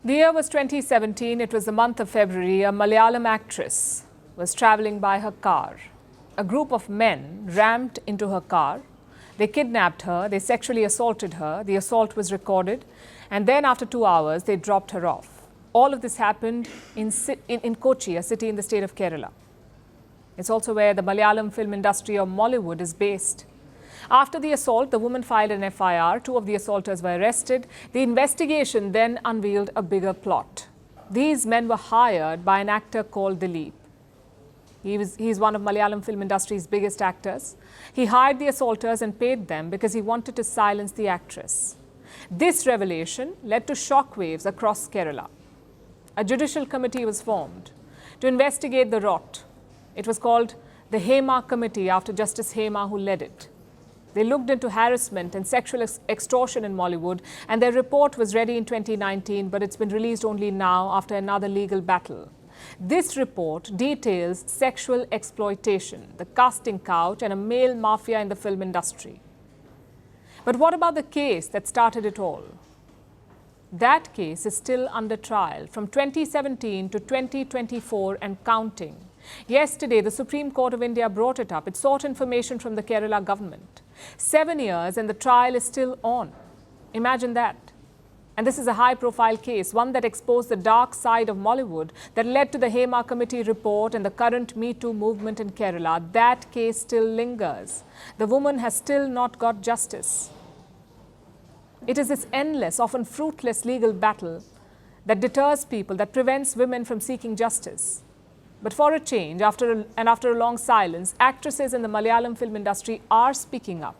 The year was 2017. It was the month of February. A Malayalam actress was travelling by her car. A group of men rammed into her car. They kidnapped her. They sexually assaulted her. The assault was recorded. And then after 2 hours, they dropped her off. All of this happened in Kochi, a city in the state of Kerala. It's also where the Malayalam film industry or Mollywood is based. After the assault, the woman filed an FIR. 2 of the assaulters were arrested. The investigation then unveiled a bigger plot. These men were hired by an actor called Dilip. He's one of Malayalam film industry's biggest actors. He hired the assaulters and paid them because he wanted to silence the actress. This revelation led to shockwaves across Kerala. A judicial committee was formed to investigate the rot. It was called the Hema Committee after Justice Hema, who led it. They looked into harassment and sexual extortion in Mollywood, and their report was ready in 2019, but it's been released only now after another legal battle. This report details sexual exploitation, the casting couch, and a male mafia in the film industry. But what about the case that started it all? That case is still under trial from 2017 to 2024 and counting. Yesterday, the Supreme Court of India brought it up. It sought information from the Kerala government. 7 years and the trial is still on. Imagine that. And this is a high-profile case, one that exposed the dark side of Mollywood that led to the Hema Committee report and the current MeToo movement in Kerala. That case still lingers. The woman has still not got justice. It is this endless, often fruitless legal battle that deters people, that prevents women from seeking justice. But for a change, after a long silence, actresses in the Malayalam film industry are speaking up.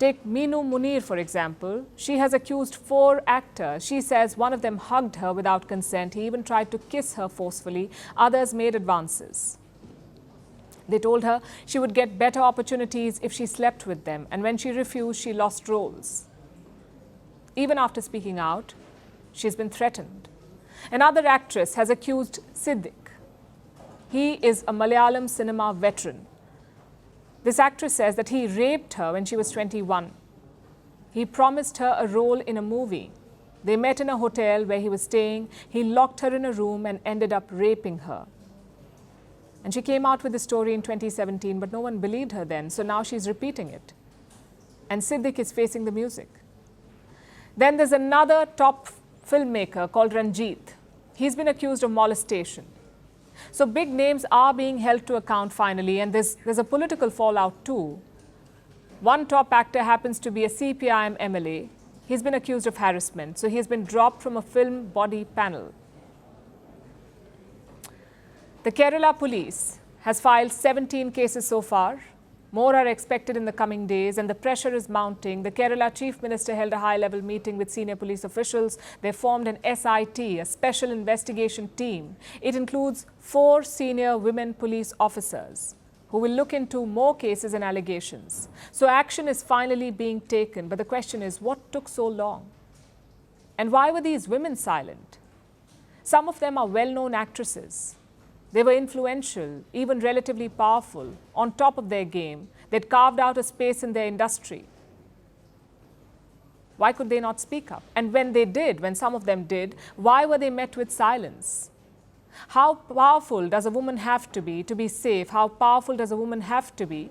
Take Meenu Munir, for example. She has accused 4 actors. She says one of them hugged her without consent. He even tried to kiss her forcefully. Others made advances. They told her she would get better opportunities if she slept with them. And when she refused, she lost roles. Even after speaking out, she's been threatened. Another actress has accused Siddiq. He is a Malayalam cinema veteran. This actress says that he raped her when she was 21. He promised her a role in a movie. They met in a hotel where he was staying. He locked her in a room and ended up raping her. And she came out with the story in 2017, but no one believed her then. So now she's repeating it. And Siddiq is facing the music. Then there's another top filmmaker called Ranjit. He's been accused of molestation. So big names are being held to account finally, and there's a political fallout too. One top actor happens to be a CPIM MLA. He's been accused of harassment, so he's been dropped from a film body panel. The Kerala police has filed 17 cases so far. More are expected in the coming days, and the pressure is mounting. The Kerala Chief Minister held a high-level meeting with senior police officials. They formed an SIT, a special investigation team. It includes 4 senior women police officers who will look into more cases and allegations. So action is finally being taken, but the question is, what took so long? And why were these women silent? Some of them are well-known actresses. They were influential, even relatively powerful, on top of their game. They'd carved out a space in their industry. Why could they not speak up? And when they did, when some of them did, why were they met with silence? How powerful does a woman have to be safe? How powerful does a woman have to be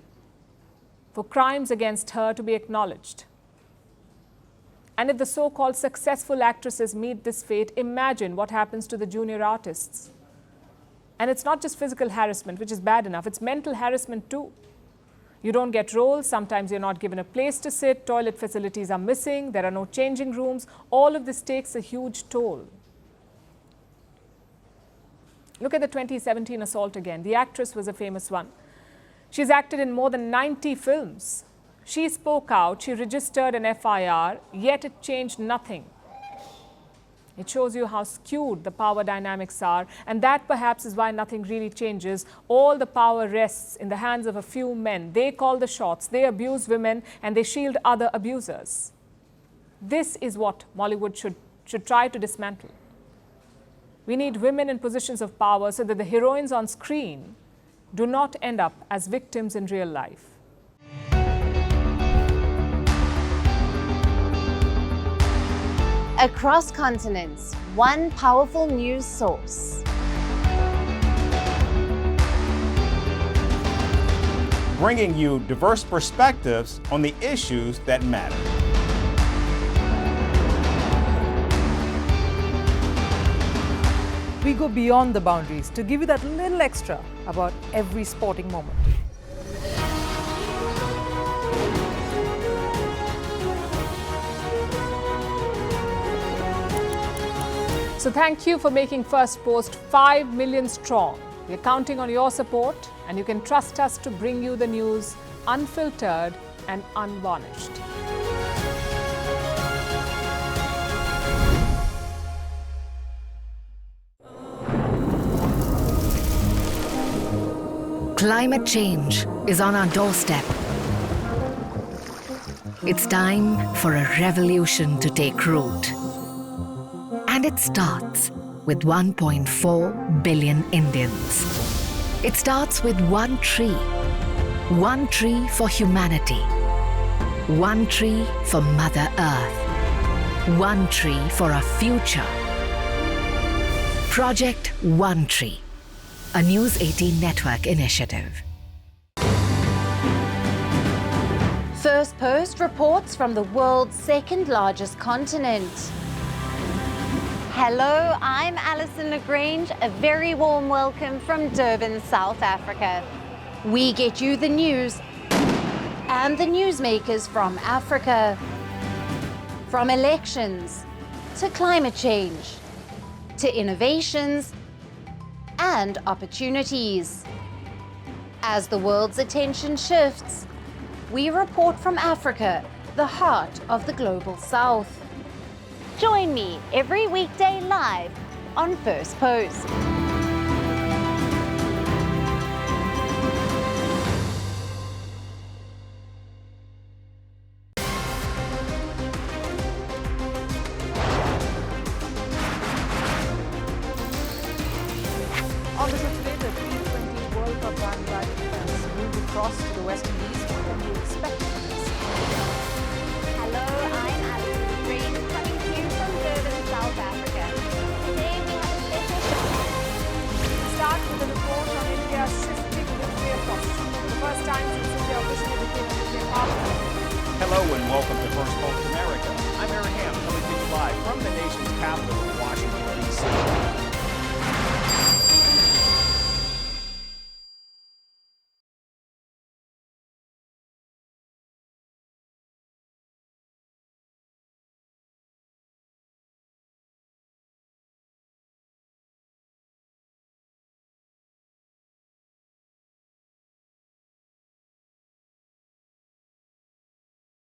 for crimes against her to be acknowledged? And if the so-called successful actresses meet this fate, imagine what happens to the junior artists. And it's not just physical harassment, which is bad enough. It's mental harassment too. You don't get roles. Sometimes you're not given a place to sit. Toilet facilities are missing. There are no changing rooms. All of this takes a huge toll. Look at the 2017 assault again. The actress was a famous one. She's acted in more than 90 films. She spoke out. She registered an FIR, yet it changed nothing. It shows you how skewed the power dynamics are, and that perhaps is why nothing really changes. All the power rests in the hands of a few men. They call the shots, they abuse women, and they shield other abusers. This is what Mollywood should try to dismantle. We need women in positions of power so that the heroines on screen do not end up as victims in real life. Across continents, one powerful news source. Bringing you diverse perspectives on the issues that matter. We go beyond the boundaries to give you that little extra about every sporting moment. So thank you for making Firstpost 5 million strong. We're counting on your support, and you can trust us to bring you the news unfiltered and unvarnished. Climate change is on our doorstep. It's time for a revolution to take root. And it starts with 1.4 billion Indians. It starts with one tree for humanity, one tree for Mother Earth, one tree for our future. Project One Tree, a News 18 network initiative. Firstpost reports from the world's second largest continent. Hello, I'm Alison Lagrange. A very warm welcome from Durban, South Africa. We get you the news and the newsmakers from Africa. From elections to climate change to innovations and opportunities. As the world's attention shifts, we report from Africa, the heart of the global South. Join me every weekday live on Firstpost. On the show today, the T20 World Cup bandwagon has moved across to the West Indies. What can we expect from this? Hello, I'm Alison Lagrange coming to you from Durban, South Africa. Today we have a special show. We start with a report on India's shifting nuclear posture. For the first time since India officially became a nuclear power. Hello and welcome to Firstpost America. I'm Aaron Ham, coming to you live from the nation's capital.